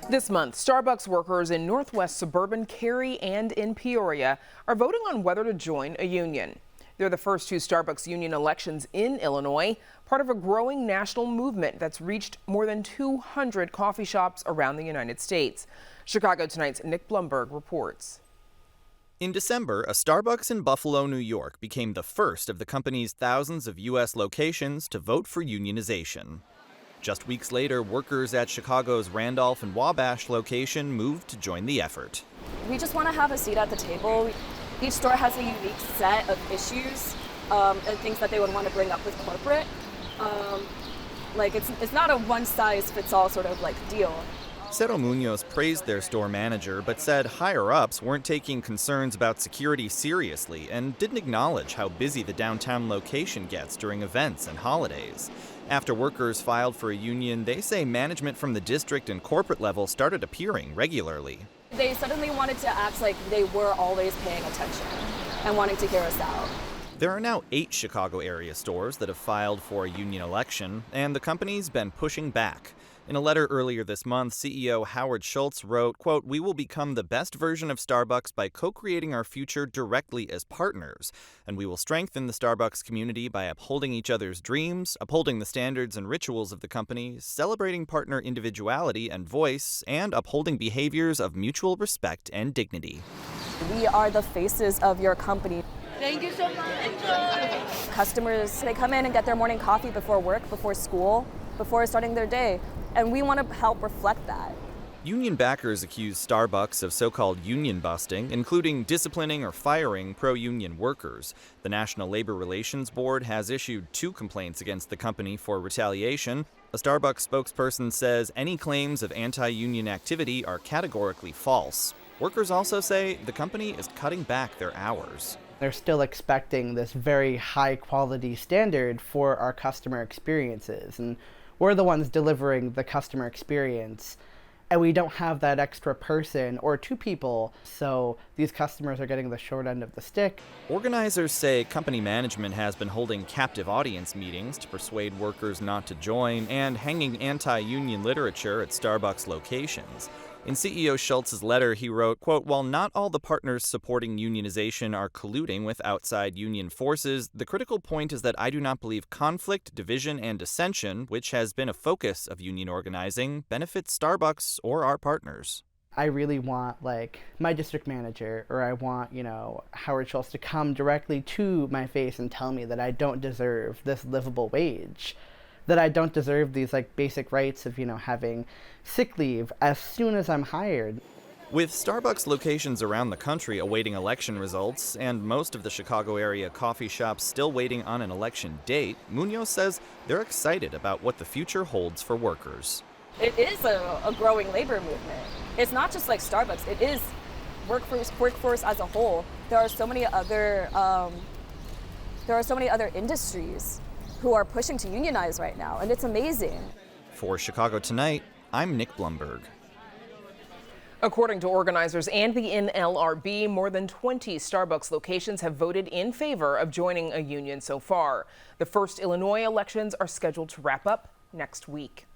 This month, Starbucks workers in northwest suburban Cary and in Peoria are voting on whether to join a union. They're the first two Starbucks union elections in Illinois, part of a growing national movement that's reached more than 200 coffee shops around the United States. Chicago Tonight's Nick Blumberg reports. In December, a Starbucks in Buffalo, New York became the first of the company's thousands of U.S. locations to vote for unionization. Just weeks later, workers at Chicago's Randolph and Wabash location moved to join the effort. We just want to have a seat at the table. Each store has a unique set of issues and things that they would want to bring up with corporate. It's not a one-size-fits-all sort of deal. Cero Munoz praised their store manager, but said higher-ups weren't taking concerns about security seriously and didn't acknowledge how busy the downtown location gets during events and holidays. After workers filed for a union, they say management from the district and corporate level started appearing regularly. They suddenly wanted to act like they were always paying attention and wanting to hear us out. There are now 8 Chicago area stores that have filed for a union election, and the company's been pushing back. In a letter earlier this month, CEO Howard Schultz wrote, quote, "We will become the best version of Starbucks by co-creating our future directly as partners, and we will strengthen the Starbucks community by upholding each other's dreams, upholding the standards and rituals of the company, celebrating partner individuality and voice, and upholding behaviors of mutual respect and dignity." We are the faces of your company. Thank you so much. Customers, they come in and get their morning coffee before work, before school, before starting their day. And we want to help reflect that. Union backers accuse Starbucks of so-called union busting, including disciplining or firing pro-union workers. The National Labor Relations Board has issued 2 complaints against the company for retaliation. A Starbucks spokesperson says any claims of anti-union activity are categorically false. Workers also say the company is cutting back their hours. They're still expecting this very high-quality standard for our customer experiences, and we're the ones delivering the customer experience, and we don't have that extra person or 2 people, so these customers are getting the short end of the stick. Organizers say company management has been holding captive audience meetings to persuade workers not to join and hanging anti-union literature at Starbucks locations. In CEO Schultz's letter, he wrote, quote, "While not all the partners supporting unionization are colluding with outside union forces, the critical point is that I do not believe conflict, division, and dissension, which has been a focus of union organizing, benefits Starbucks or our partners." I really want, my district manager, or I want, Howard Schultz to come directly to my face and tell me that I don't deserve this livable wage, that I don't deserve these, basic rights of, having sick leave as soon as I'm hired. With Starbucks locations around the country awaiting election results and most of the Chicago area coffee shops still waiting on an election date, Munoz says they're excited about what the future holds for workers. It is a growing labor movement. It's not just like Starbucks. It is workforce as a whole. There are so many other industries who are pushing to unionize right now, and it's amazing. For Chicago Tonight, I'm Nick Blumberg. According to organizers and the NLRB, more than 20 Starbucks locations have voted in favor of joining a union so far. The first Illinois elections are scheduled to wrap up next week.